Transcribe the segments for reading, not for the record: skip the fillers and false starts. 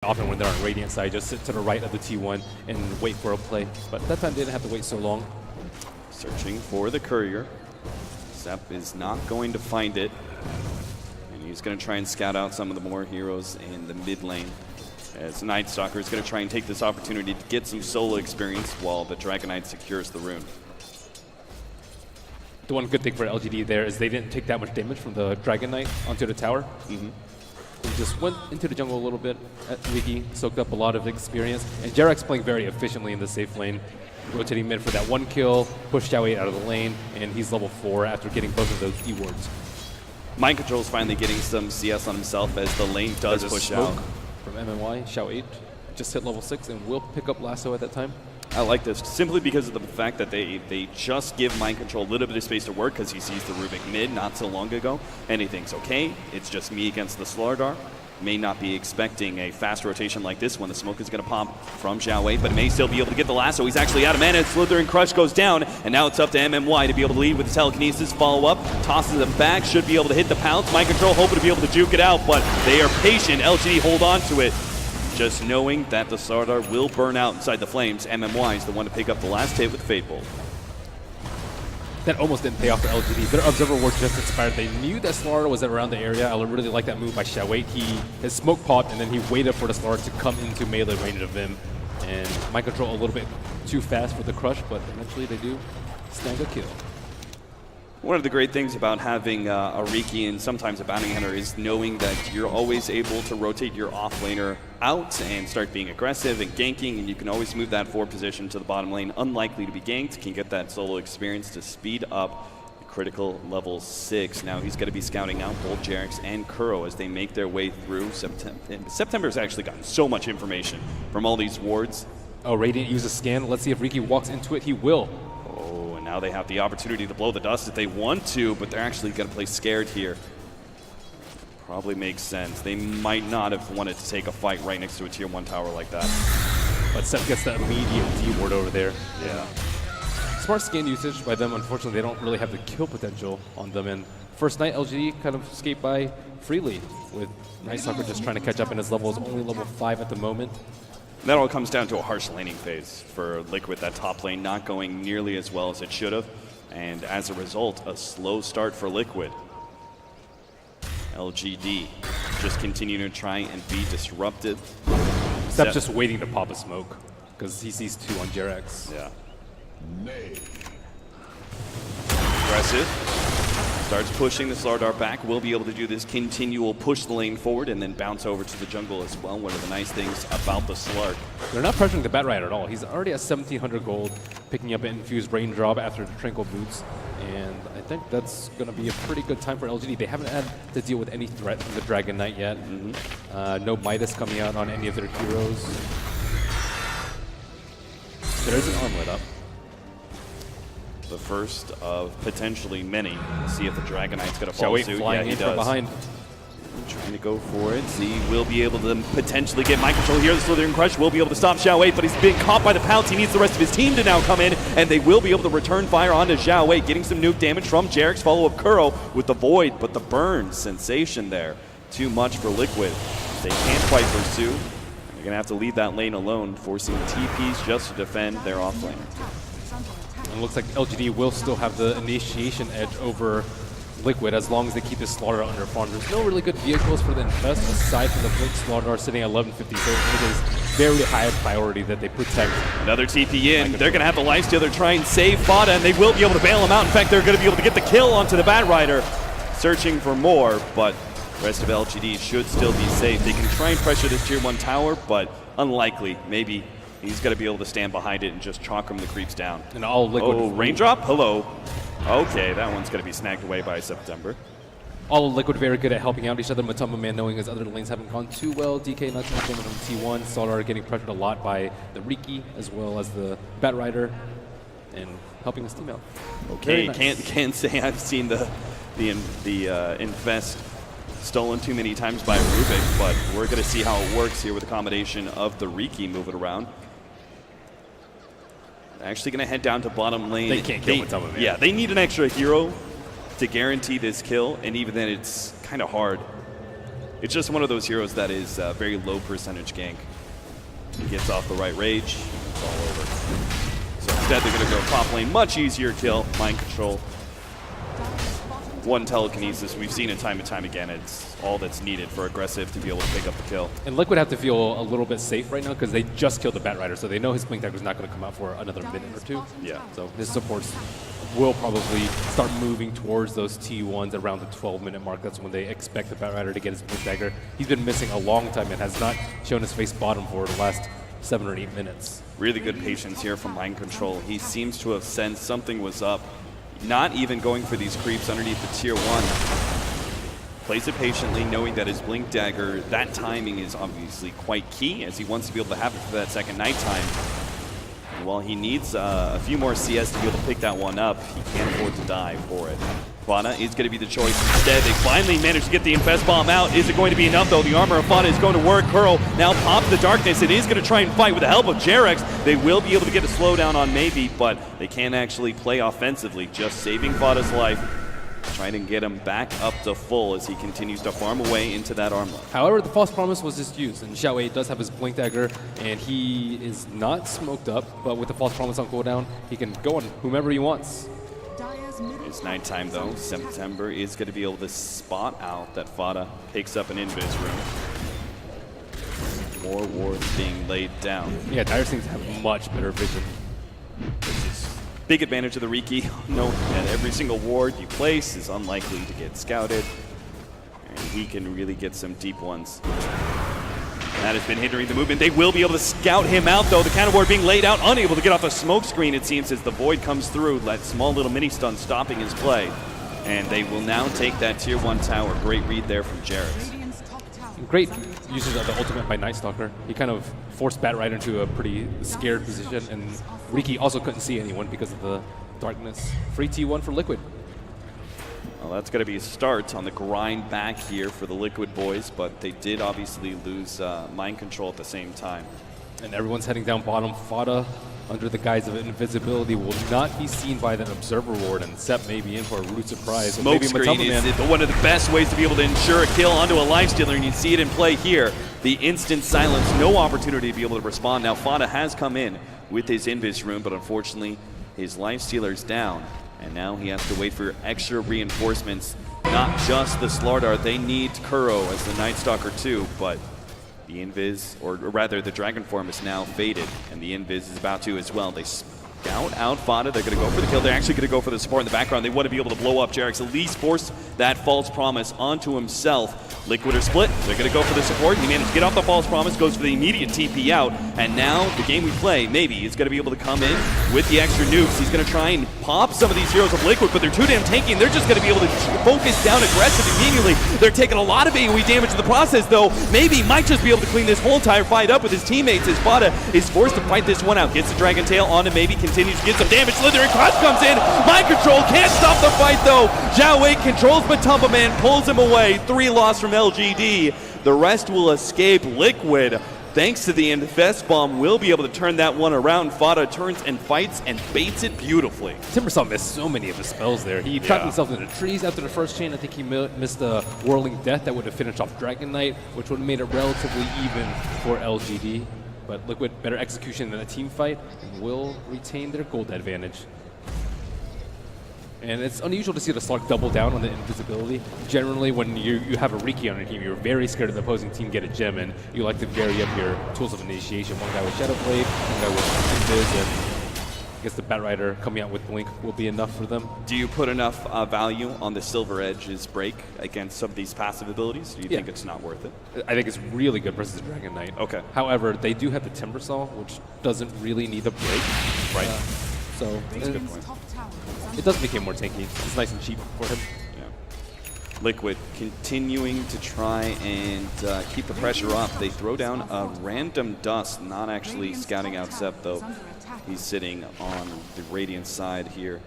Often when they're on Radiant side, just sit to the right of the T1 and wait for a play. But that time they didn't have to wait so long. Searching for the courier. Sepp is not going to find it. And he's going to try and scout out some of the more heroes in the mid lane. As Night Stalker is going to try and take this opportunity to get some solo experience while the Dragon Knight secures the rune. The one good thing for LGD there is they didn't take that much damage from the Dragon Knight onto the tower. He just went into the jungle a little bit at Wiki, soaked up a lot of experience. And Jarek's playing very efficiently in the safe lane, rotating mid for that one kill, pushed Xiao 8 out of the lane, and he's level 4 after getting both of those E wards. Mind Control's finally getting some CS on himself as the lane does push out. From MMY, Xiao 8 just hit level 6 and will pick up Lasso at that time. I like this simply because of the fact that they just give Mind Control a little bit of space to work because he sees the Rubik mid not so long ago, and he thinks, okay, it's just me against the Slardar. May not be expecting a fast rotation like this one. The smoke is going to pop from Xiao 8, but may still be able to get the lasso. He's actually out of mana. Slithering Crush goes down, and now it's up to MMY to be able to lead with the telekinesis. Follow up, tosses him back, should be able to hit the pounce. Mind Control hoping to be able to juke it out, but they are patient. LGD hold on to it. Just knowing that the Slardar will burn out inside the flames, MMY is the one to pick up the last hit with Fate Bolt. That almost didn't pay off for LGD. Their Observer Ward just expired. They knew that Slardar was around the area. I really like that move by Xiao 8. His smoke popped, and then he waited for the Slardar to come into melee range of him. And Mind Control a little bit too fast for the crush, but eventually they do snag a kill. One of the great things about having a Riki and sometimes a Bounty Hunter is knowing that you're always able to rotate your offlaner out and start being aggressive and ganking, and you can always move that forward position to the bottom lane. Unlikely to be ganked, can get that solo experience to speed up the critical level 6. Now he's going to be scouting out both Jarex and Kuro as they make their way through September. September's actually gotten so much information from all these wards. Oh, Radiant uses scan. Let's see if Riki walks into it. He will. Now they have the opportunity to blow the dust if they want to, but they're actually going to play scared here. Probably makes sense. They might not have wanted to take a fight right next to a tier 1 tower like that. But Seth gets the immediate D ward over there. Yeah. Smart scan usage by them. Unfortunately, they don't really have the kill potential on them. And first night, LGD kind of escaped by freely, with Night Stalker just trying to catch up, and his level is only level 5 at the moment. That all comes down to a harsh laning phase for Liquid. That top lane not going nearly as well as it should have, and as a result, a slow start for Liquid. LGD just continuing to try and be disruptive. Except just waiting to pop a smoke, because he sees 2 on Jarex. Yeah. Aggressive. Starts pushing the Slardar back. Will be able to do this continual push the lane forward and then bounce over to the jungle as well. One of the nice things about the Slark. They're not pressuring the Bat Rider at all. He's already at 1,700 gold, picking up an infused raindrop after the Tranquil Boots. And I think that's going to be a pretty good time for LGD. They haven't had to deal with any threat from the Dragon Knight yet. No Midas coming out on any of their heroes. There is an armlet up. The first of potentially many. See if the Dragon Knight's going to follow suit. Yeah, he does. From behind. Trying to go for it. Z will be able to potentially get Mind Control here. The Slithering Crush will be able to stop Xiao 8, but he's being caught by the pounce. He needs the rest of his team to now come in, and they will be able to return fire onto Xiao 8, getting some nuke damage from Jarex. Follow up Kuro with the Void, but the burn sensation there. Too much for Liquid. They can't quite pursue. They're going to have to leave that lane alone, forcing TPs just to defend their offlane. It looks like LGD will still have the initiation edge over Liquid as long as they keep this Slardar under farm. There's no really good vehicles for the Infest aside from the Blink Slardar sitting at 1150, so it is very high priority that they protect. Another TP in. They're going to have the lifesteal. They're trying to save Fada, and they will be able to bail him out. In fact, they're going to be able to get the kill onto the Bat Rider. Searching for more, but the rest of LGD should still be safe. They can try and pressure this tier 1 tower, but unlikely. Maybe he's going to be able to stand behind it and just chalk him the creeps down. And all Liquid. Oh, raindrop? Hello. Okay, that one's going to be snagged away by September. All Liquid very good at helping out each other. Matamba Man knowing his other lanes haven't gone too well. DK not too much damage on T1. Slardar getting pressured a lot by the Riki as well as the Bat Rider and helping his team out. Okay, nice. can't say I've seen the Infest stolen too many times by Rubik, but we're going to see how it works here with the combination of the Riki moving around. Actually going to head down to bottom lane. They can't kill Matamba Man. Yeah, they need an extra hero to guarantee this kill, and even then it's kind of hard. It's just one of those heroes that is very low percentage gank. He gets off the right rage, it's all over. So instead they're going to go top lane, much easier kill, mind control. One telekinesis, we've seen it time and time again. It's all that's needed for aggressive to be able to pick up the kill. And Liquid have to feel a little bit safe right now because they just killed the Bat Rider, so they know his Blink Dagger is not going to come out for another minute or two. Yeah. So his supports will probably start moving towards those T1s around the 12-minute mark. That's when they expect the Bat Rider to get his Blink Dagger. He's been missing a long time and has not shown his face bottom for the last 7 or 8 minutes. Really good patience here from mind control. He seems to have sensed something was up. Not even going for these creeps underneath the tier 1. Plays it patiently, knowing that his Blink Dagger, that timing is obviously quite key, as he wants to be able to have it for that second nighttime. And while he needs a few more CS to be able to pick that one up, he can't afford to die for it. Fana is going to be the choice instead. They finally managed to get the Infest Bomb out. Is it going to be enough, though? The armor of Fana is going to work. Curl now pops the darkness and is going to try and fight with the help of Jerex. They will be able to get a slowdown on maybe, but they can't actually play offensively, just saving Fana's life. Trying to get him back up to full as he continues to farm away into that armor. However, the False Promise was just used, and Xiao Wei does have his Blink Dagger, and he is not smoked up, but with the False Promise on cooldown, he can go on whomever he wants. It's nighttime though. September is going to be able to spot out that Fada picks up an invis room. More wards being laid down. Yeah, Dire seems to have much better vision. Big advantage of the Riki. Note that every single ward you place is unlikely to get scouted. And he can really get some deep ones. That has been hindering the movement. They will be able to scout him out, though. The counter ward being laid out, unable to get off the smoke screen, it seems, as the Void comes through. That small little mini stun stopping his play. And they will now take that tier 1 tower. Great read there from Jared. Great usage of the ultimate by Night Stalker. He kind of forced Bat Rider into a pretty scared position, and Riki also couldn't see anyone because of the darkness. Free T1 for Liquid. Well, that's going to be a start on the grind back here for the Liquid boys, but they did obviously lose mind control at the same time. And everyone's heading down bottom. Fada, under the guise of invisibility, will not be seen by that Observer Ward, and Sep may be in for a rude surprise. Smoke screen is one of the best ways to be able to ensure a kill onto a Lifestealer, and you see it in play here. The instant silence, no opportunity to be able to respond. Now Fada has come in with his Invis Room, but unfortunately his Lifestealer's down, and now he has to wait for extra reinforcements. Not just the Slardar, they need Kuro as the Night Stalker too, but the Invis, or rather the Dragon form, is now faded, and the Invis is about to as well. They scout out Fada. They're going to go for the kill. They're actually going to go for the support in the background. They want to be able to blow up Jerex, at least force that False Promise onto himself. Liquid are split. They're going to go for the support. He managed to get off the False Promise, goes for the immediate TP out, and now the game we play, maybe, is going to be able to come in with the extra nukes. He's going to try and pop some of these heroes of Liquid, but they're too damn tanky, and they're just going to be able to focus down aggressive immediately. They're taking a lot of AoE damage in the process, though. Maybe might just be able to clean this whole entire fight up with his teammates as Fada is forced to fight this one out. Gets the Dragon Tail onto Maybe, continues to get some damage. Slithering Crush comes in. Mind control can't stop the fight, though. Xiao Wei controls Matumba Man, pulls him away. 3 loss from LGD. The rest will escape. Liquid, thanks to the Infest Bomb, will be able to turn that one around. Fada turns and fights and baits it beautifully. Timbersaw missed so many of the spells there. He trapped himself in the trees after the first chain. I think he missed a Whirling Death that would have finished off Dragon Knight, which would have made it relatively even for LGD. But Liquid, better execution in a team fight, and will retain their gold advantage. And it's unusual to see the Slug double down on the invisibility. Generally, when you have a Riki on your team, you're very scared of the opposing team get a gem, and you like to vary up your tools of initiation. One guy with Shadow Blade, one guy with Invis, and I guess the Bat Rider coming out with Blink will be enough for them. Do you put enough value on the Silver Edge's break against some of these passive abilities? Do you think it's not worth it? I think it's really good versus Dragon Knight. Okay. However, they do have the Timbersaw, which doesn't really need a break. Right. So That's a good point. It does become more tanky. It's nice and cheap for him. Yeah. Liquid continuing to try and keep the pressure up. They throw down a random dust, not actually scouting out Sep, though. He's sitting on the Radiant side here.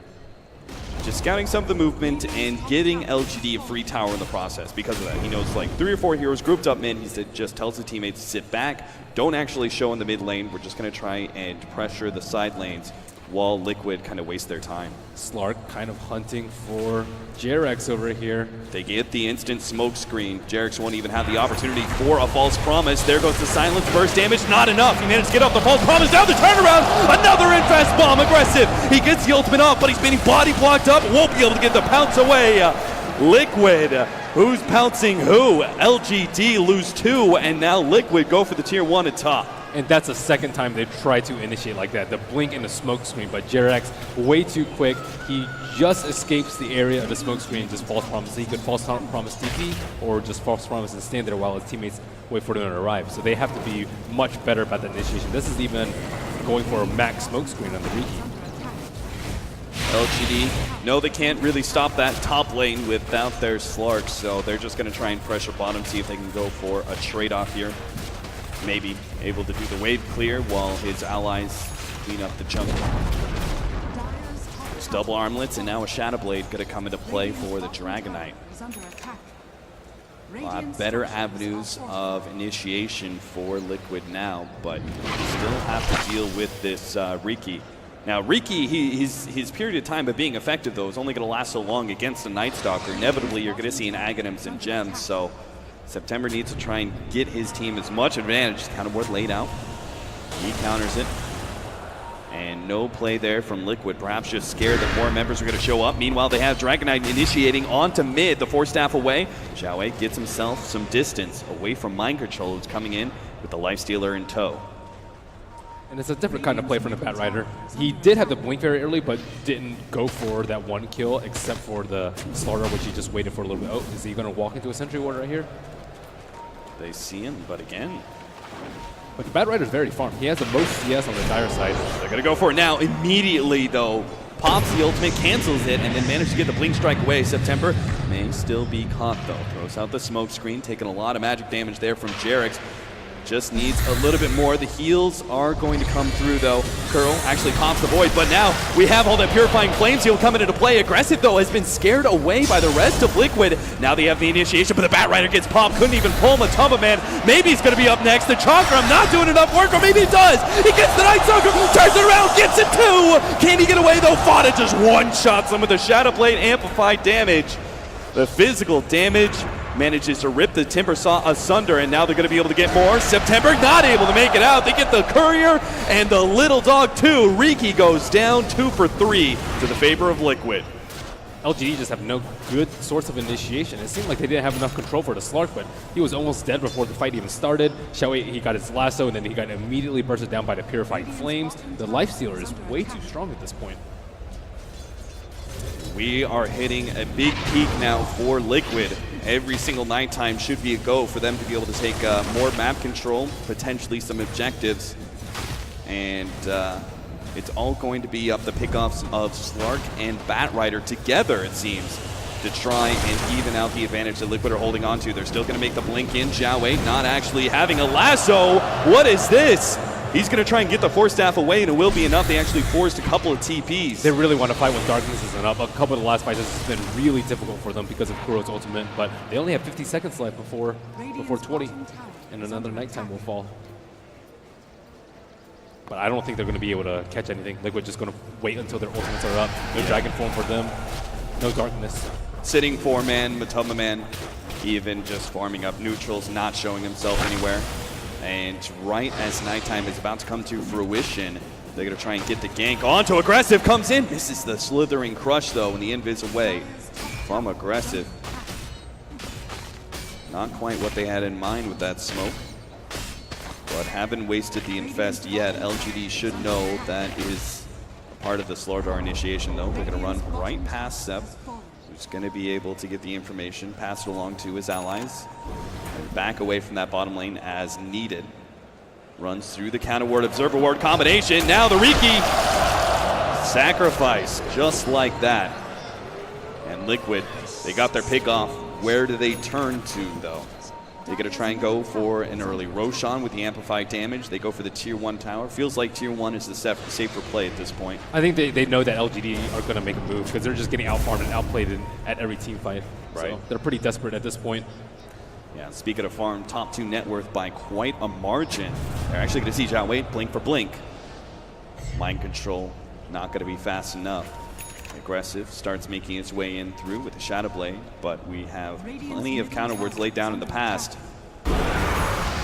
Just scouting some of the movement and getting LGD a free tower in the process because of that. He knows like 3 or 4 heroes grouped up mid. He just tells the teammates to sit back. Don't actually show in the mid lane. We're just going to try and pressure the side lanes. while Liquid kind of waste their time. Slark kind of hunting for Jerax over here. They get the instant smoke screen. Jerax won't even have the opportunity for a false promise. There goes the silence. Burst damage, not enough. He managed to get off the false promise. Down the turnaround. Another in-fast bomb. Aggressive. He gets the ultimate off, but he's being body blocked up. Won't be able to get the pounce away. Liquid. Who's pouncing who? LGD lose 2, and now Liquid go for the tier 1 at top. And that's the second time they've tried to initiate like that. The blink and the smoke screen, but Jerax way too quick. He just escapes the area of the smoke screen and just false promise. He could false promise TP or just false promise and stand there while his teammates wait for them to arrive. So they have to be much better about the initiation. This is even going for a max smoke screen on the Riki. LGD, no, they can't really stop that top lane without their Slark, so they're just going to try and pressure bottom, see if they can go for a trade-off here. Maybe able to do the wave clear while his allies clean up the jungle. There's double armlets and now a Shadow Blade going to come into play for the Dragon Knight. A lot better avenues of initiation for Liquid now, but still have to deal with this Riki. Now Riki, his period of time of being effective though is only going to last so long against the Night Stalker. Inevitably you're going to see an Aghanims and Gems, so September needs to try and get his team as much advantage. Kind of word laid out. He counters it. And no play there from Liquid. Perhaps just scared that more members are going to show up. Meanwhile, they have Dragon Knight initiating onto mid. The 4-staff away. Xiaowei gets himself some distance away from Mind Control, who's coming in with the Lifestealer in tow. And it's a different kind of play from the Batrider. He did have the blink very early, but didn't go for that one kill, except for the slaughter, which he just waited for a little bit. Oh, is he going to walk into a Sentry Ward right here? They see him, but again. But the Batrider's very farm. He has the most CS on the Dire side. They're going to go for it now. Immediately, though, pops the ultimate, cancels it, and then manages to get the blink strike away. September may still be caught, though. Throws out the smoke screen, taking a lot of magic damage there from Jerax. Just needs a little bit more. The heals are going to come through, though. Curl actually pops the void, but now we have all that Purifying Flames heal coming into play. Aggressive, though, has been scared away by the rest of Liquid. Now they have the initiation, but the Batrider gets popped. Couldn't even pull Matama Man. Maybe he's going to be up next. The Chakram not doing enough work, or maybe he does. He gets the Night Stalker, turns it around, gets it too. Can he get away, though? Fada just one-shots him with the Shadow Blade amplified damage. The physical damage manages to rip the Timber Saw asunder, and now they're going to be able to get more. September not able to make it out. They get the Courier and the Little Dog too. Riki goes down 2 for 3 to the favor of Liquid. LGD just have no good source of initiation. It seemed like they didn't have enough control for the Slark, but he was almost dead before the fight even started. Xiaowei, he got his lasso, and then he got immediately bursted down by the Purifying Flames. The Lifestealer is way too strong at this point. We are hitting a big peak now for Liquid. Every single nighttime should be a go for them to be able to take more map control, potentially some objectives. And it's all going to be up the pickoffs of Slark and Batrider together, it seems, to try and even out the advantage that Liquid are holding on to. They're still going to make the blink in. Xiaowei not actually having a lasso. What is this? He's going to try and get the 4-staff away, and it will be enough. They actually forced a couple of TPs. They really want to fight when Darkness isn't up. A couple of the last fights has been really difficult for them because of Kuro's ultimate, but they only have 50 seconds left before 20, and another nighttime will fall. But I don't think they're going to be able to catch anything. Liquid just going to wait until their ultimates are up. No Dragon Form for them. No Darkness. Sitting 4-man, Matama Man, even just farming up neutrals, not showing himself anywhere. And right as nighttime is about to come to fruition, they're going to try and get the gank onto Aggressive. Comes in, misses the slithering crush, though, and the invis away from Aggressive. Not quite what they had in mind with that smoke, but haven't wasted the infest yet. LGD should know that is a part of the Slardar initiation, though. They're going to run right past Sep, who's going to be able to get the information, pass it along to his allies, and back away from that bottom lane as needed. Runs through the counter ward, observer ward combination. Now the Riki sacrifice, just like that. And Liquid, they got their pick off. Where do they turn to, though? They're going to try and go for an early Roshan with the amplified damage. They go for the tier 1 tower. Feels like tier 1 is the safer play at this point. I think they know that LGD are going to make a move because they're just getting outfarmed and outplayed at every team fight. Right. So they're pretty desperate at this point. Yeah, speaking of farm, top 2 net worth by quite a margin. They're actually going to see Xiaowei blink for blink. Mind Control not going to be fast enough. Aggressive starts making its way in through with the Shadow Blade, but we have plenty of counter wards laid down in the past.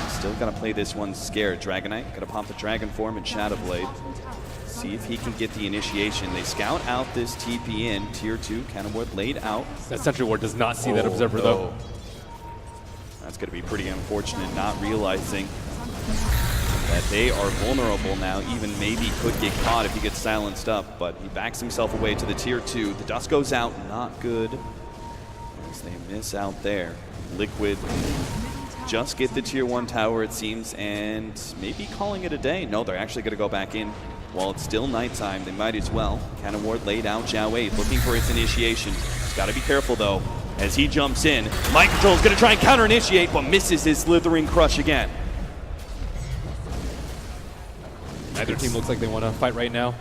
Still going to play this one scared. Dragonite going to pop the Dragon Form and Shadow Blade. See if he can get the initiation. They scout out this TP in. Tier 2 counter ward laid out. That Sentry Ward does not see that Observer, though. That's going to be pretty unfortunate, not realizing that they are vulnerable now. Even maybe could get caught if he gets silenced up, but he backs himself away to the Tier 2. The dust goes out, not good, as they miss out there. Liquid just get the Tier 1 tower, it seems, and maybe calling it a day. No, they're actually going to go back in. While it's still nighttime, they might as well. Cannon Ward laid out, Zhao 8 looking for its initiation. He's got to be careful, though, as he jumps in. Mind Control is going to try and counter-initiate, but misses his Slithering Crush again. Neither team looks like they want to fight right now.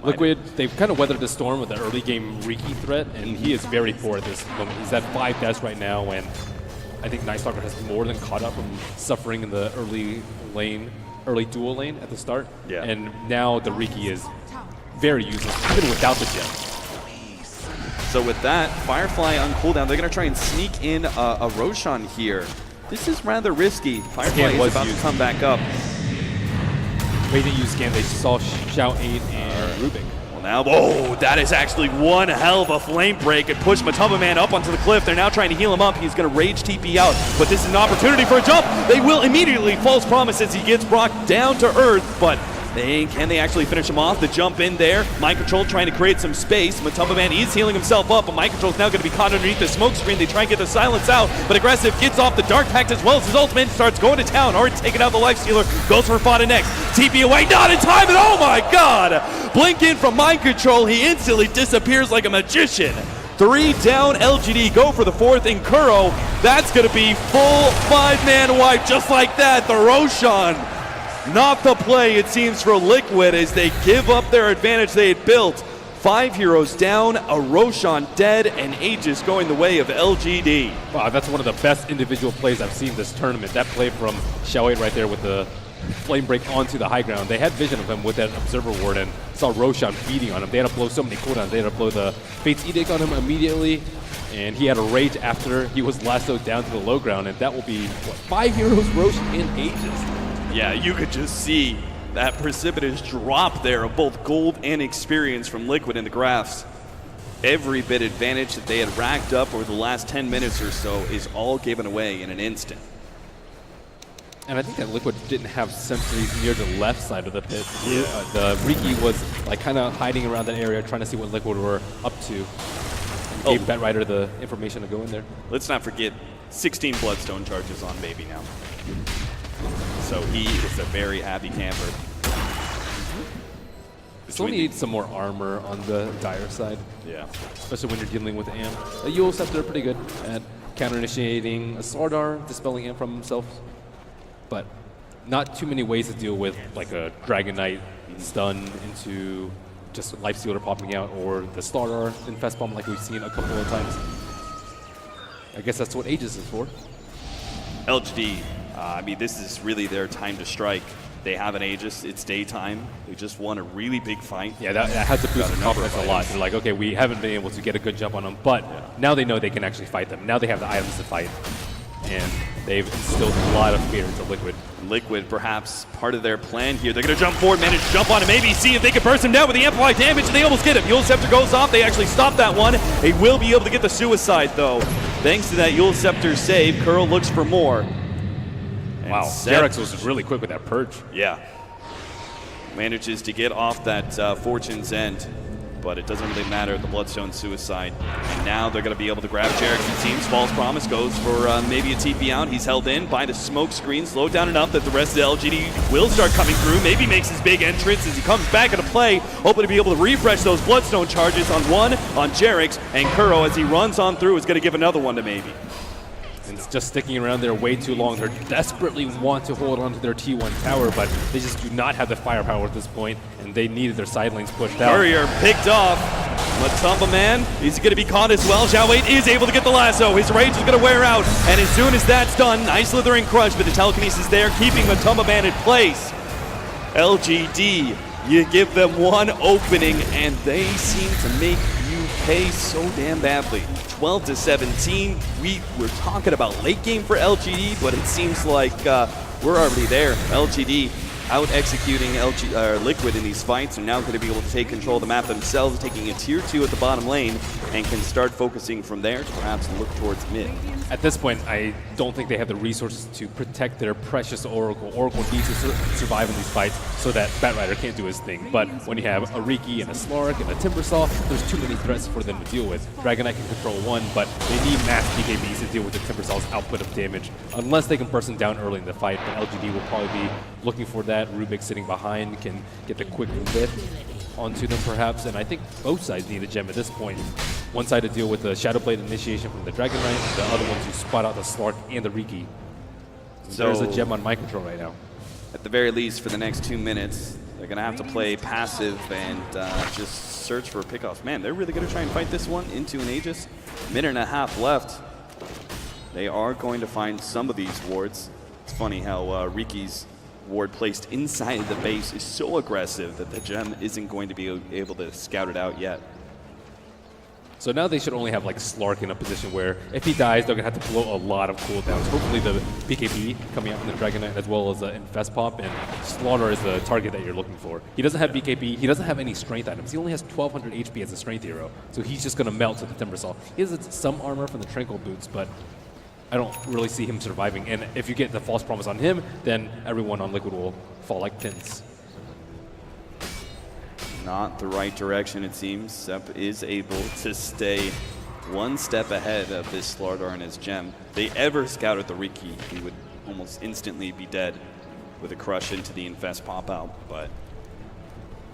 Liquid, they've kind of weathered the storm with the early game Riki threat, and he is very poor at this moment. He's at 5 deaths right now, and I think Night Stalker has more than caught up from suffering in the early dual lane at the start. Yeah. And now the Riki is very useless, even without the gem. So with that, Firefly on cooldown, they're going to try and sneak in a Roshan here. This is rather risky. Firefly is about to come back up. They didn't use scan, they saw Zhao 8 and Rubik. Well now, oh, that is actually one hell of a flame break. It pushed Matumba Man up onto the cliff. They're now trying to heal him up. He's going to rage TP out, but this is an opportunity for a jump. They will immediately, false promise as he gets brought down to earth, but can they actually finish him off? The jump in there. Mind Control trying to create some space. Matumba Man is healing himself up, but Mind Control is now going to be caught underneath the smoke screen. They try and get the silence out, but Aggressive gets off the Dark Pact as well as his ultimate, starts going to town. Already taking out the Life Stealer. Goes for Fada next. TP away, not in time, and oh my god! Blink in from Mind Control. He instantly disappears like a magician. 3 down, LGD go for the 4th, and Kuro, that's going to be full 5-man wipe just like that. The Roshan. Not the play, it seems, for Liquid as they give up their advantage they had built. 5 heroes down, a Roshan dead, and Aegis going the way of LGD. Wow, that's one of the best individual plays I've seen this tournament. That play from Zhao 8 right there with the flame break onto the high ground. They had vision of him with that Observer Ward and saw Roshan feeding on him. They had to blow so many cooldowns. They had to blow the Fate's Edict on him immediately, and he had a rage after he was lassoed down to the low ground, and that will be, what, 5 heroes, Roshan, and Aegis. Yeah, you could just see that precipitous drop there of both gold and experience from Liquid in the graphs. Every bit advantage that they had racked up over the last 10 minutes or so is all given away in an instant. And I think that Liquid didn't have sentries near the left side of the pit. Yeah. The Riki was like kind of hiding around that area trying to see what Liquid were up to. And gave Batrider the information to go in there. Let's not forget 16 Bloodstone charges on Baby now. So he is a very happy camper. Still need some more armor on the Dire side. Yeah. Especially when you're dealing with Am. Yule Scepter are pretty good at counter-initiating a Slardar, dispelling Am from himself. But not too many ways to deal with like a Dragon Knight stun into just Life Stealer popping out, or the Slardar Infest Bomb like we've seen a couple of times. I guess that's what Aegis is for. LGD, I mean, this is really their time to strike. They have an Aegis, it's daytime. They just won a really big fight. Yeah, that has to boost their confidence a lot. They're like, okay, we haven't been able to get a good jump on them, but now they know they can actually fight them. Now they have the items to fight, and they've instilled a lot of fear into Liquid. Liquid, perhaps part of their plan here. They're going to jump forward, manage to jump on him, maybe see if they can burst him down with the amplified damage, and they almost get him. Yule Scepter goes off. They actually stop that one. They will be able to get the suicide, though. Thanks to that Yule Scepter save, Curl looks for more. Wow, Jarex was really quick with that purge. Yeah. Manages to get off that Fortune's End, but it doesn't really matter, the Bloodstone suicide. And now they're going to be able to grab Jarex, it seems. False Promise goes for maybe a TP out. He's held in by the smoke screen, slowed down enough that the rest of the LGD will start coming through. Maybe makes his big entrance as he comes back into play, hoping to be able to refresh those Bloodstone charges on Jarex, and Kuro, as he runs on through, is going to give another one to Maybe. And it's just sticking around there way too long. They desperately want to hold on to their T1 tower, but they just do not have the firepower at this point, and they needed their side lanes pushed out. Courier picked off. Matumba Man, he's going to be caught as well. Zhao 8 is able to get the lasso. His rage is going to wear out, and as soon as that's done, nice Slithering Crush, but the telekinesis there, keeping Matumba Man in place. LGD You give them one opening, and they seem to make you pay so damn badly. 12 to 17. We were talking about late game for LGD, but it seems like we're already there. LGD out executing Liquid in these fights, and now going to be able to take control of the map themselves, taking a tier 2 at the bottom lane, and can start focusing from there to perhaps look towards mid. At this point, I don't think they have the resources to protect their precious Oracle. Oracle needs to survive in these fights so that Batrider can't do his thing. But when you have a Riki and a Slark and a Timbersaw, there's too many threats for them to deal with. Dragon Knight can control one, but they need mass BKBs to deal with the Timbersaw's output of damage, unless they can burst him down early in the fight. But LGD will probably be looking for that. Rubik sitting behind can get the quick whip onto them perhaps, and I think both sides need a gem at this point. One side to deal with the Shadow Blade initiation from the Dragon Knight, the other one to spot out the Slark and the Riki. So there's a gem on my control right now. At the very least, for the next 2 minutes, they're going to have to play passive and just search for pickoffs. Man, they're really going to try and fight this one into an Aegis. Minute and a half left. They are going to find some of these wards. It's funny how Riki's ward placed inside the base is so aggressive that the gem isn't going to be able to scout it out yet. So now they should only have like Slark in a position where if he dies, they're going to have to blow a lot of cooldowns. Hopefully the BKB coming out from the Dragon Knight as well as Infest Pop, and Slaughter is the target that you're looking for. He doesn't have BKB, he doesn't have any strength items. He only has 1200 HP as a strength hero, so he's just going to melt to the Timbersaw. He has some armor from the Tranquil Boots, but I don't really see him surviving. And if you get the false promise on him, then everyone on Liquid will fall like pins. Not the right direction, it seems. Sep is able to stay one step ahead of this Slardar and his gem. If they ever scouted the Riki, he would almost instantly be dead with a crush into the Infest pop out, but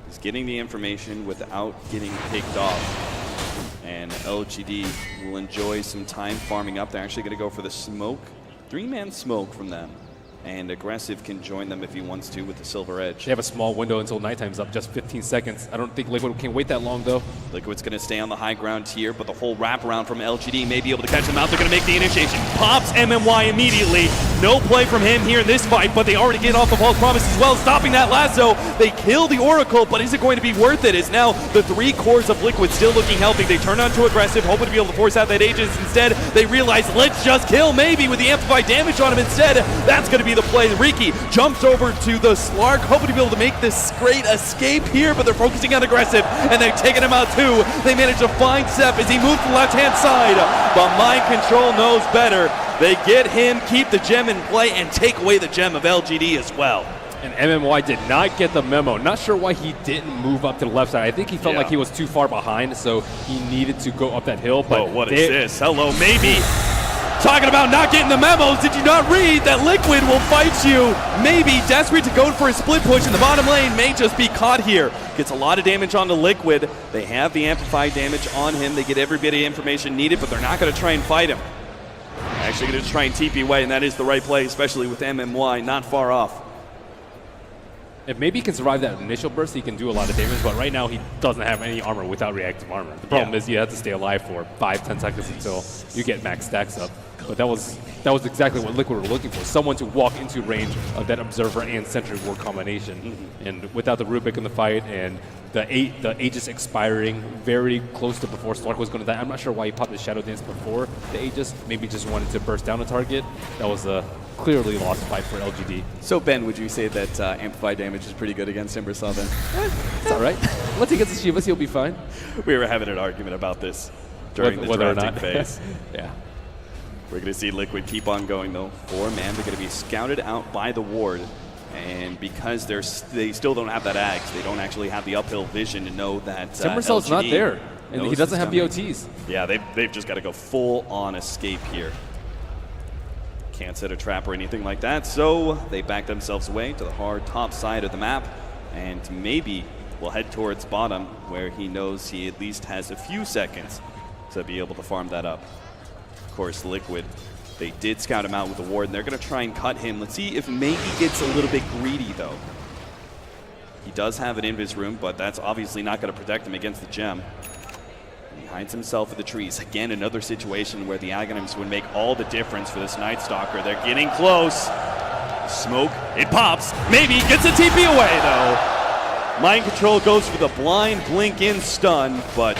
he's getting the information without getting picked off. And LGD will enjoy some time farming up. They're actually going to go for the smoke. 3-man smoke from them. And Aggressive can join them if he wants to with the Silver Edge. They have a small window until nighttime's up, just 15 seconds. I don't think Liquid can wait that long, though. Liquid's going to stay on the high ground here, but the whole wraparound from LGD may be able to catch them out. They're going to make the initiation. Pops MMY immediately. No play from him here in this fight, but they already get off the false promise as well, stopping that lasso. They kill the Oracle, but is it going to be worth it? Is now the 3 cores of Liquid still looking healthy. They turn on to Aggressive, hoping to be able to force out that Aegis. Instead, they realize, let's just kill maybe with the amplified damage on him instead. That's going to be the play. Riki jumps over to the Slark, hoping to be able to make this great escape here, but they're focusing on Aggressive, and they're taking him out too. They manage to find Sep as he moves to the left-hand side, but Mind Control knows better. They get him, keep the gem in play, and take away the gem of LGD as well. And MMY did not get the memo. Not sure why he didn't move up to the left side. I think he felt like he was too far behind, so he needed to go up that hill. But whoa, what is this? Hello, maybe. Talking about not getting the memos, did you not read that Liquid will fight you? Maybe desperate to go for a split push in the bottom lane, may just be caught here. Gets a lot of damage onto Liquid. They have the amplified damage on him. They get every bit of information needed, but they're not going to try and fight him. Actually going to try and TP away, and that is the right play, especially with MMY not far off. If maybe he can survive that initial burst, he can do a lot of damage, but right now he doesn't have any armor without reactive armor. The problem is you have to stay alive for 5-10 seconds until you get max stacks up. But that was exactly what Liquid were looking for, someone to walk into range of that Observer and Sentry Ward combination. And without the Rubik in the fight and the Aegis expiring very close to before Slark was going to die, I'm not sure why he popped the Shadow Dance before the Aegis. Maybe just wanted to burst down a target. That was a clearly lost fight for LGD. So Ben, would you say that amplified damage is pretty good against Timbersaw then? It's all right. Once he gets the Shivas, he'll be fine. We were having an argument about this during the drafting phase. Yeah. We're going to see Liquid keep on going, though. 4-man, they're going to be scouted out by the ward. And because they still don't have that Axe, they don't actually have the uphill vision to know that Timbersaw's not there, and he doesn't have BOTs. Yeah, they've just got to go full-on escape here. Can't set a trap or anything like that, so they back themselves away to the hard top side of the map, and maybe will head towards bottom, where he knows he at least has a few seconds to be able to farm that up. Of course, Liquid, they did scout him out with a ward, and they're going to try and cut him. Let's see if maybe gets a little bit greedy, though. He does have an invis room, but that's obviously not going to protect him against the gem. He hides himself in the trees. Again, another situation where the Aghanims would make all the difference for this Night Stalker. They're getting close. Smoke, it pops. Maybe gets a TP away, though. Mind Control goes for the blind blink in stun, but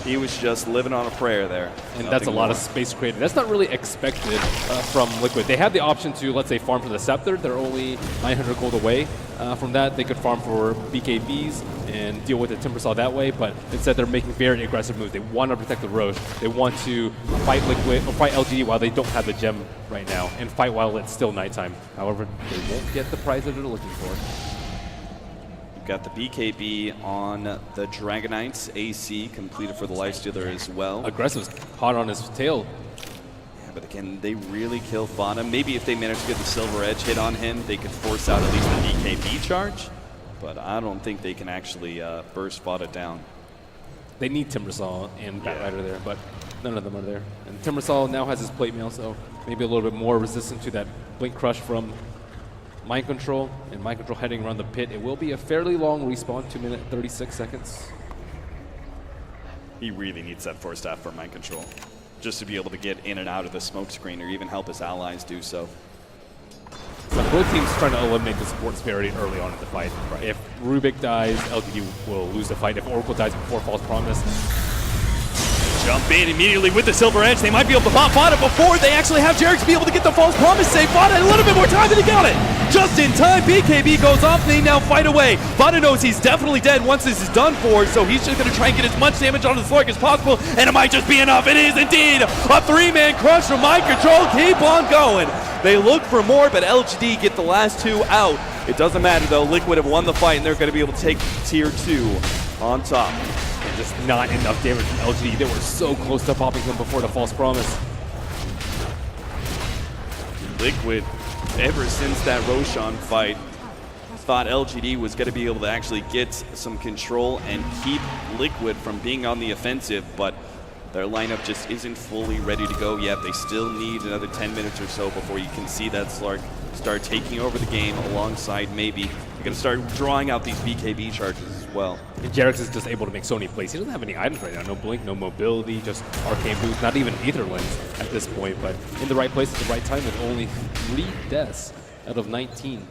he was just living on a prayer there. And that's a lot of space created. That's not really expected from Liquid. They have the option to, let's say, farm for the Scepter. They're only 900 gold away from that. They could farm for BKBs and deal with the Timbersaw that way, but instead they're making very aggressive moves. They want to protect the Roche. They want to fight Liquid or fight LGD while they don't have the gem right now, and fight while it's still nighttime. However, they won't get the prize that they're looking for. Got the BKB on the Dragonites. AC completed for the Lifestealer as well. Aggressive's hot on his tail. Yeah, but again, they really kill Fana. Maybe if they manage to get the Silver Edge hit on him, they could force out at least the BKB charge. But I don't think they can actually burst Fana down. They need Timbersaw and Batrider there, but none of them are there. And Timbersaw now has his plate mail, so maybe a little bit more resistant to that Blink Crush from Mind Control, and Mind Control heading around the pit. It will be a fairly long respawn, 2 minutes, 36 seconds. He really needs that Force Staff for Mind Control, just to be able to get in and out of the smoke screen or even help his allies do so. So both teams trying to eliminate the support disparity early on in the fight. Right. If Rubik dies, LGD will lose the fight. If Oracle dies before False Promise, jump in immediately with the Silver Edge. They might be able to pop Fana before they actually have Jarek to be able to get the False Promise save. Fana a little bit more time than he got it. Just in time, BKB goes off, they now fight away. Fana knows he's definitely dead once this is done for, so he's just going to try and get as much damage on the Slark as possible, and it might just be enough. It is indeed a three-man crush from Mind Control. Keep on going. They look for more, but LGD get the last two out. It doesn't matter, though. Liquid have won the fight, and they're going to be able to take Tier 2 on top. and just not enough damage from LGD. They were so close to popping him before the False Promise. Liquid, ever since that Roshan fight, thought LGD was going to be able to actually get some control and keep Liquid from being on the offensive, but their lineup just isn't fully ready to go yet. They still need another 10 minutes or so before you can see that Slark start taking over the game alongside maybe. They're going to start drawing out these BKB charges as well. And Jarex is just able to make so many plays. He doesn't have any items right now. No blink, no mobility, just arcane boost, not even Aether Lens at this point, but in the right place at the right time with only 3 deaths out of 19.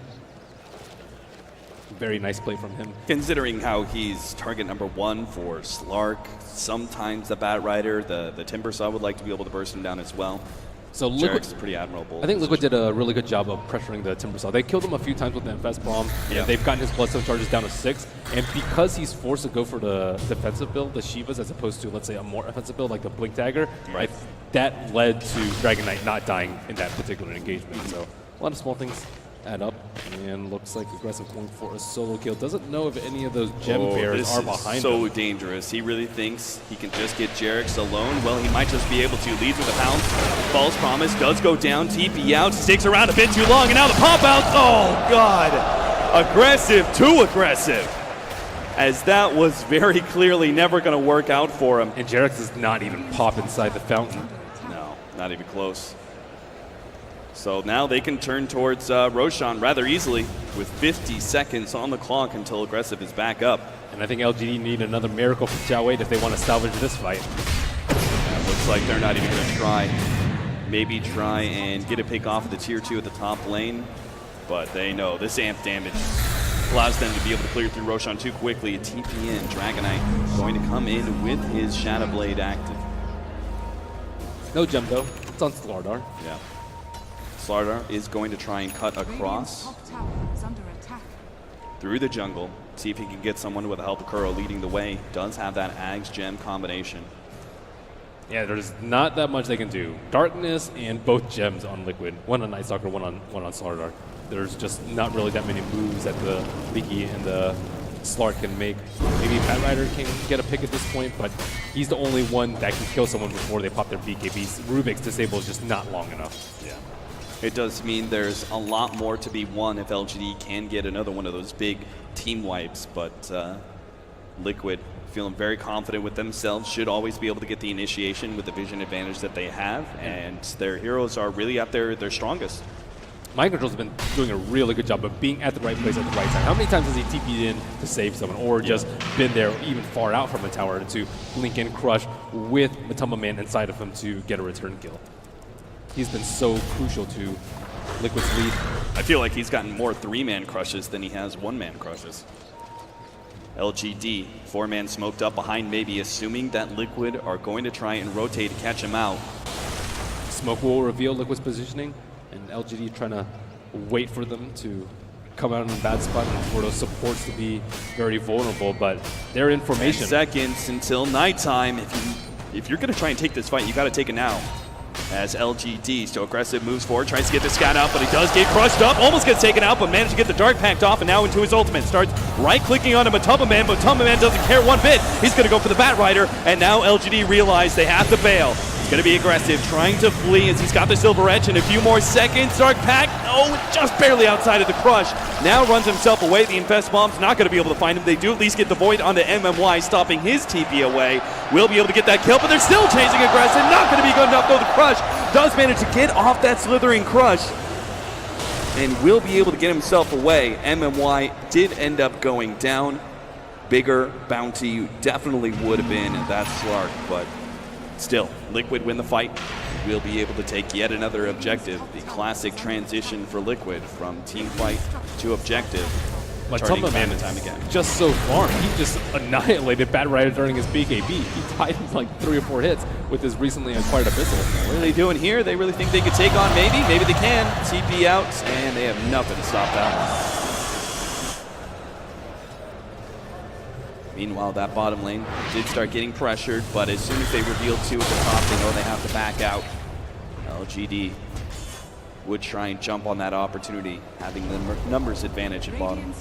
Very nice play from him. Considering how he's target number 1 for Slark, sometimes the Batrider, the Timbersaw would like to be able to burst him down as well. So Liquid is pretty admirable. I think Liquid did a really good job of pressuring the Timbersaw. They killed him a few times with the Infest Bomb, and they've gotten his Bloodstone charges down to 6. And because he's forced to go for the defensive build, the Shivas, as opposed to, let's say, a more offensive build like the Blink Dagger, right, that led to Dragon Knight not dying in that particular engagement. So a lot of small things add up, and looks like Aggressive going for a solo kill. Doesn't know if any of those gem bears are behind him. So dangerous. He really thinks he can just get Jarex alone. Well, he might just be able to. Leads with a pounce. False Promise does go down. TP out. Sticks around a bit too long, and now the pop out. Oh, God. Aggressive, too aggressive. As that was very clearly never going to work out for him. And Jarex does not even pop inside the fountain. No, not even close. So now they can turn towards Roshan rather easily with 50 seconds on the clock until Aggressive is back up. And I think LGD need another miracle from Xiao Wei if they want to salvage this fight. It looks like they're not even going to try. Maybe try and get a pick off of the tier 2 at the top lane. But they know this amp damage allows them to be able to clear through Roshan too quickly. TPN, Dragonite going to come in with his Shadow Blade active. No gem though. It's on Slardar. Yeah. Slardar is going to try and cut across through the jungle, see if he can get someone with the help of Kuro leading the way. Does have that Ags gem combination. Yeah, there's not that much they can do. Darkness and both gems on Liquid. One on Night Stalker, one on Slardar. There's just not really that many moves that the Leaky and the Slark can make. Maybe Batrider can get a pick at this point, but he's the only one that can kill someone before they pop their BKBs. Rubik's disable is just not long enough. Yeah. It does mean there's a lot more to be won if LGD can get another one of those big team wipes, but Liquid feeling very confident with themselves, should always be able to get the initiation with the vision advantage that they have, and their heroes are really at their strongest. Mind Control's been doing a really good job of being at the right place at the right time. How many times has he TP'd in to save someone, or just been there even far out from the tower to blink in, crush with Matama Man inside of him to get a return kill? He's been so crucial to Liquid's lead. I feel like he's gotten more 3-man crushes than he has 1-man crushes. LGD, 4-man smoked up behind maybe, assuming that Liquid are going to try and rotate to catch him out. Smoke will reveal Liquid's positioning, and LGD trying to wait for them to come out in a bad spot and for those supports to be very vulnerable, but they're in formation. 10 seconds until nighttime. If you're going to try and take this fight, you got to take it now. As LGD, still aggressive, moves forward, tries to get the scout out, but he does get crushed up, almost gets taken out, but managed to get the Dark Pact off, and now into his ultimate. Starts right-clicking onto Matumba Man, but Matumba Man doesn't care one bit. He's going to go for the Bat Rider, and now LGD realize they have to bail. He's going to be aggressive, trying to flee as he's got the Silver Edge in a few more seconds. Dark Pact, oh, just barely outside of the crush. Now runs himself away. The Infest Bomb's not going to be able to find him. They do at least get the Void onto MMY, stopping his TP away. Will be able to get that kill, but they're still chasing aggressive. Not going to be good enough, though. The crush does manage to get off that slithering crush and will be able to get himself away. MMY did end up going down. Bigger bounty definitely would have been that Slark, but still, Liquid win the fight. Will be able to take yet another objective. The classic transition for Liquid from team fight to objective. Matumba Man time again. Just so far, he just annihilated Bat Rider during his BKB. He died in like 3 or 4 hits with his recently acquired Abyssal. What are they doing here? They really think they could take on maybe? Maybe they can. TP out, and they have nothing to stop that one. Meanwhile, that bottom lane did start getting pressured, but as soon as they reveal 2 at the top, they know they have to back out. LGD would try and jump on that opportunity, having the numbers advantage at bottom.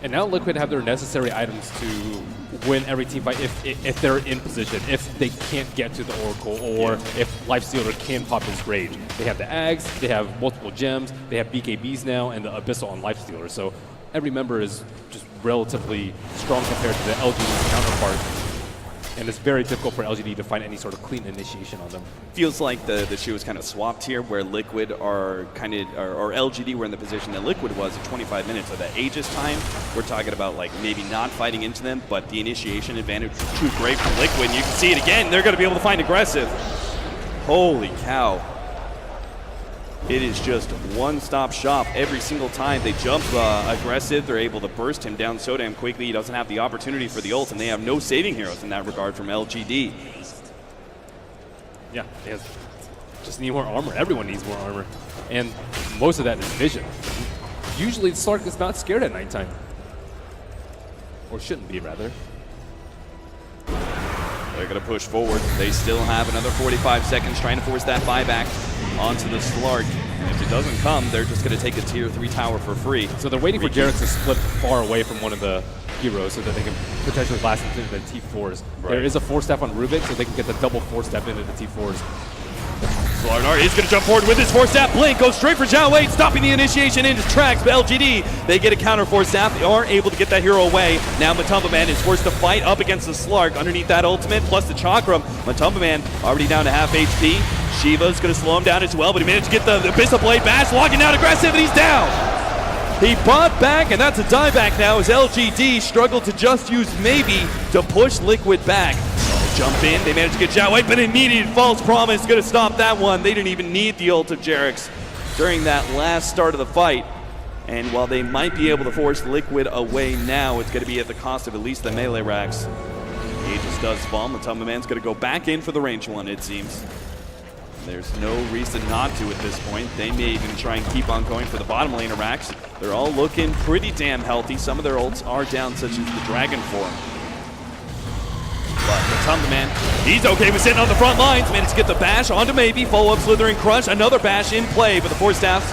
And now Liquid have their necessary items to win every team fight if they're in position, if they can't get to the Oracle, or if Lifestealer can pop his Rage. They have the Ags, they have multiple gems, they have BKBs now, and the Abyssal on Lifestealer. So every member is just relatively strong compared to the LGD's counterpart. And it's very difficult for LGD to find any sort of clean initiation on them. Feels like the shoe is kind of swapped here, where Liquid are kind of, or LGD were in the position that Liquid was at 25 minutes. So the Aegis time, we're talking about like maybe not fighting into them, but the initiation advantage was too great for Liquid. And you can see it again. They're going to be able to find aggressive. Holy cow. It is just one-stop shop every single time they jump aggressive. They're able to burst him down so damn quickly. He doesn't have the opportunity for the ult, and they have no saving heroes in that regard from LGD. Yeah, they just need more armor. Everyone needs more armor. And most of that is vision. Usually Slark is not scared at nighttime. Or shouldn't be, rather. They're going to push forward. They still have another 45 seconds trying to force that buyback onto the Slark. And if it doesn't come, they're just going to take a tier 3 tower for free. So they're waiting for Jarex to split far away from one of the heroes so that they can potentially blast into the T4s. Right. There is a 4-step on Rubik, so they can get the double 4-step into the T4s. Slardar is going to jump forward with his 4-step. Blink goes straight for Zhao Wei, stopping the initiation in his tracks. But LGD, they get a counter 4-step. They are able to get that hero away. Now Matumba Man is forced to fight up against the Slark underneath that ultimate, plus the Chakram. Matumba Man already down to half HP. Shiva's going to slow him down as well, but he managed to get the Abyssal Blade bash, locking down aggressive, and he's down. He bought back, and that's a dieback now as LGD struggled to just use maybe to push Liquid back. Jump in, they managed to get Zhao Wei, but an immediate false promise going to stop that one. They didn't even need the ult of Jarex during that last start of the fight. And while they might be able to force Liquid away now, it's going to be at the cost of at least the melee racks. Aegis does fall. Matumba Man's going to go back in for the range one, it seems. There's no reason not to at this point. They may even try and keep on going for the bottom lane of racks. They're all looking pretty damn healthy. Some of their ults are down, such as the Dragon form. But Matumba Man, he's okay with sitting on the front lines. Managed to get the bash onto maybe. Follow-up Slithering Crush. Another bash in play, but the 4-staffs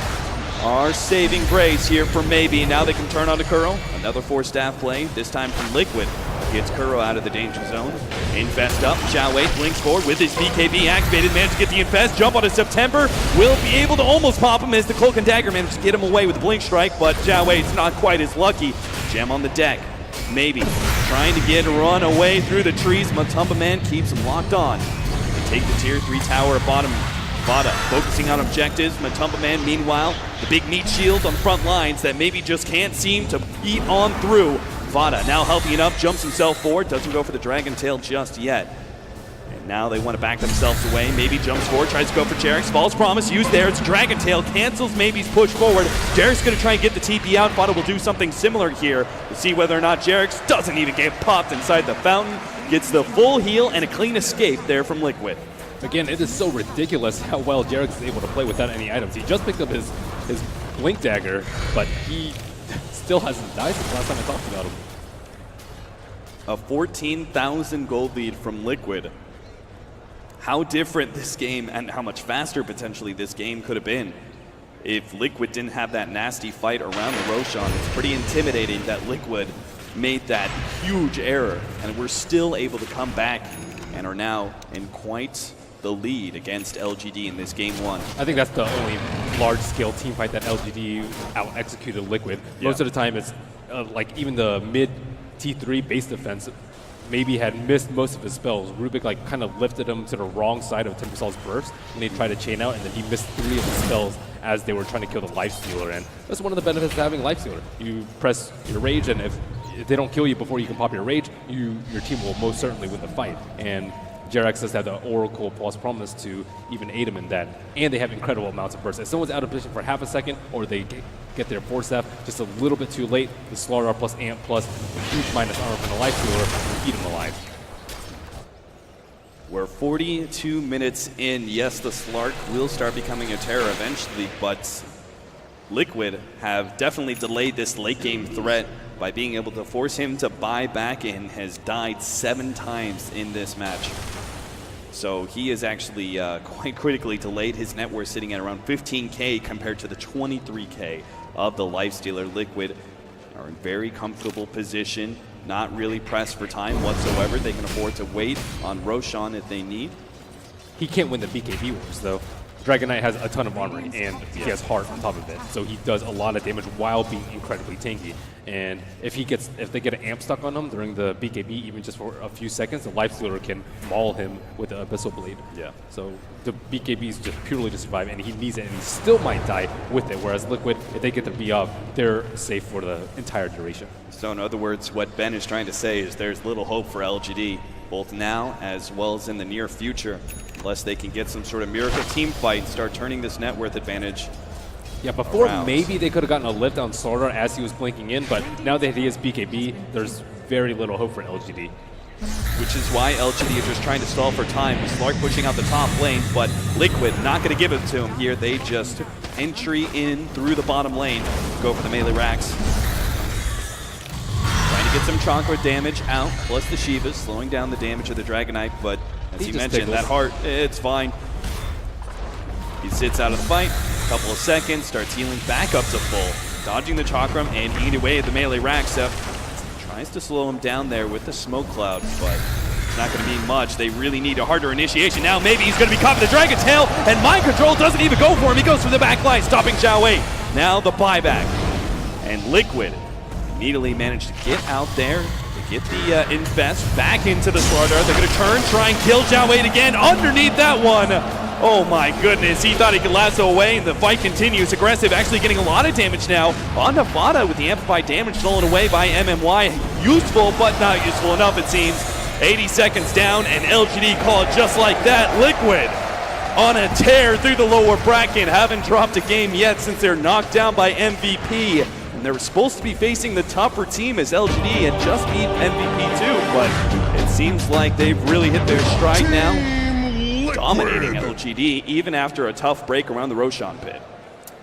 are saving grace here for maybe. Now they can turn onto Kuro. Another 4-staff play, this time from Liquid. Gets Kuro out of the danger zone. Infest up. Zhao Wei blinks forward with his BKB activated. Managed to get the Infest. Jump onto September. Will be able to almost pop him as the Cloak and Dagger managed to get him away with the Blink Strike, but Zhao Wei's not quite as lucky. Gem on the deck. Maybe trying to get run away through the trees. Matumba Man keeps him locked on. They take the tier 3 tower at bottom. Vada focusing on objectives. Matumba Man, meanwhile, the big meat shield on the front lines that maybe just can't seem to eat on through. Vada now healthy enough, jumps himself forward, doesn't go for the Dragon Tail just yet. And Now they want to back themselves away. Maybe jumps forward, tries to go for Jarek's. False promise used there. It's Dragon Tail, cancels Maybe's push forward. Jarek's going to try and get the TP out. Fada will do something similar here to see whether or not Jarek's doesn't even get popped inside the fountain. Gets the full heal and a clean escape there from Liquid. Again, it is so ridiculous how well Jarek is able to play without any items. He just picked up his Blink Dagger, but he still hasn't died since last time I talked about him. A 14,000 gold lead from Liquid. How different this game and how much faster potentially this game could have been if Liquid didn't have that nasty fight around the Roshan. It's pretty intimidating that Liquid made that huge error, and we're still able to come back and are now in quite the lead against LGD in this game one. I think that's the only large-scale team fight that LGD out-executed Liquid. Most of the time it's like even the mid T3 base defense maybe had missed most of his spells. Rubik like kind of lifted him to the wrong side of Timbersaul's burst, and they tried to chain out, and then he missed 3 of his spells as they were trying to kill the Lifestealer. And that's one of the benefits of having Lifestealer. You press your rage, and if they don't kill you before you can pop your rage, your team will most certainly win the fight. And Jarex does have the Oracle plus Promise to even aid him in that. And they have incredible amounts of burst. If someone's out of position for half a second, or they get their Force Staff just a little bit too late, the Slaughter plus Amp plus huge minus armor from the Lifestealer will eat him alive. We're 42 minutes in. Yes, the Slark will start becoming a terror eventually, but Liquid have definitely delayed this late game threat by being able to force him to buy back in. Has died 7 times in this match. So he is actually quite critically delayed. His net worth sitting at around 15K compared to the 23K of the Lifestealer. Liquid are in very comfortable position, not really pressed for time whatsoever. They can afford to wait on Roshan if they need. He can't win the BKB wars though. Dragon Knight has a ton of armor, and he has heart on top of it, so he does a lot of damage while being incredibly tanky. And if they get an amp stuck on him during the BKB, even just for a few seconds, the Lifestealer can maul him with the Abyssal Blade. Yeah. So the BKB is just purely to survive, and he needs it, and he still might die with it. Whereas Liquid, if they get the B up, they're safe for the entire duration. So in other words, what Ben is trying to say is there's little hope for LGD, both now as well as in the near future, unless they can get some sort of miracle team fight and start turning this net worth advantage. Yeah, before around. maybe they could have gotten a lift on Slaughter as he was blinking in, but now that he has BKB, there's very little hope for LGD. Which is why LGD is just trying to stall for time. Slark pushing out the top lane, but Liquid not going to give it to him here. They just entry in through the bottom lane, go for the melee racks. Trying to get some chakra damage out, plus the Shivas, slowing down the damage of the Dragon Knight, but as you mentioned, that heart, it's fine. He sits out of the fight, a couple of seconds, starts healing back up to full, dodging the chakram and eating away at the melee racks. Tries to slow him down there with the smoke cloud, but it's not going to mean much. They really need a harder initiation. Now maybe he's going to be caught with the Dragon Tail, and Mind Control doesn't even go for him. He goes for the back line, stopping Xiao Wei. Now the buyback. And Liquid immediately managed to get out there, to get the Infest back into the Slaughter. They're going to turn, try and kill Xiao Wei again underneath that one. Oh my goodness, he thought he could lasso away, and the fight continues. Aggressive, actually getting a lot of damage now on Fada with the amplified damage stolen away by MMY. Useful, but not useful enough, it seems. 80 seconds down, and LGD call it just like that. Liquid on a tear through the lower bracket. Haven't dropped a game yet since they're knocked down by MVP. And they're supposed to be facing the tougher team as LGD and just beat MVP too, but it seems like they've really hit their stride now. Dominating LGD even after a tough break around the Roshan pit.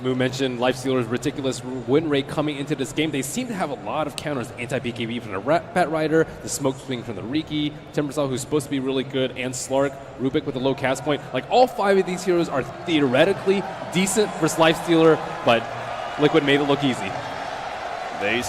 Moo mentioned Lifestealer's ridiculous win rate coming into this game. They seem to have a lot of counters, anti-BKB from the Bat Rider, the Smoke Swing from the Riki, Timbersaw, who's supposed to be really good, and Slark, Rubik with a low cast point. Like, all 5 of these heroes are theoretically decent versus Lifestealer, but Liquid made it look easy. They